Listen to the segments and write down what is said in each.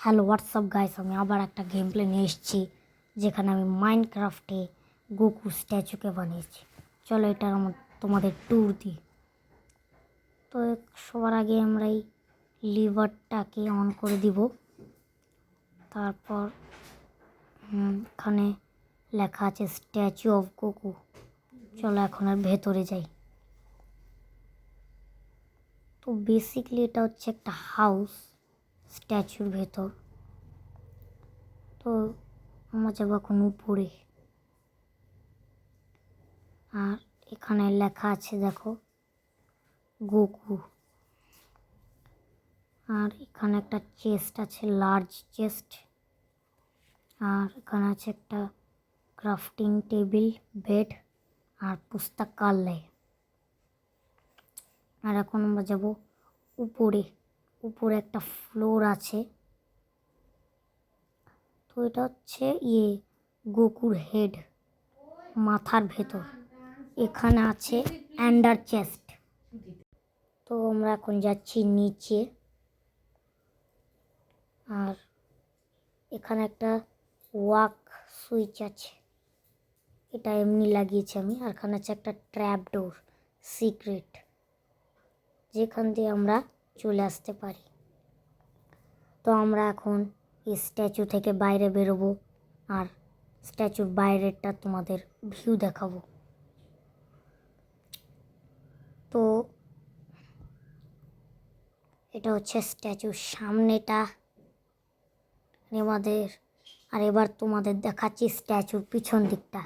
Hello WhatsApp guys, আমি আবার একটা গেম প্লে নিয়ে এসেছি যেখানে আমি মাইনক্রাফটে গোকু স্ট্যাচুকে বানিয়েছি। চলো এটার তোমাদের ট্যুর দিই। তো সবার আগে আমরা এই লিভারটাকে অন করে দিব। তারপর এখানে লেখা আছে স্ট্যাচু অফ গোকু। চলো এখন আর ভেতরে যাই। তো বেসিকলি এটা হচ্ছে একটা হাউস স্ট্যাচুর ভেতর। তো আমরা যাবো এখন উপরে। আর এখানে লেখা আছে দেখো গোকু। আর এখানে একটা চেস্ট আছে, লার্জ চেস্ট। আর এখানে আছে একটা ক্রাফটিং টেবিল, বেড আর পুস্তকালয়। আর এখন আমরা যাব উপরে। উপরে একটা ফ্লোর আছে। তো এটা হচ্ছে গোকুর হেড, মাথার ভেতর। এখানে আছে অ্যান্ডার চেস্ট। তো আমরা এখন যাচ্ছি নিচে। আর এখানে একটা ওয়াক সুইচ আছে, এটা এমনি লাগিয়েছি আমি। আর এখানে আছে একটা ট্র্যাপ ডোর, সিক্রেট, যেখান দিয়ে আমরা চলে আসতে পারি। তো আমরা এখন এই স্ট্যাচু থেকে বাইরে বেরোবো আর স্ট্যাচুর বাইরেরটা তোমাদের ভিউ দেখাবো। তো এটা হচ্ছে স্ট্যাচুর সামনেটা আমাদের। আর এবার তোমাদের দেখাচ্ছি স্ট্যাচুর পিছন দিকটা।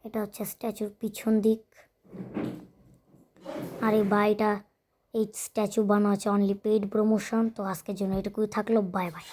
এটা হচ্ছে স্ট্যাচুর পিছন দিক। আর এই বাড়িটা, এই স্ট্যাচু বানানো আছে অনলি পেইড প্রমোশন। তো আজকের জন্য এটুকুই থাকলো, বাই বাই।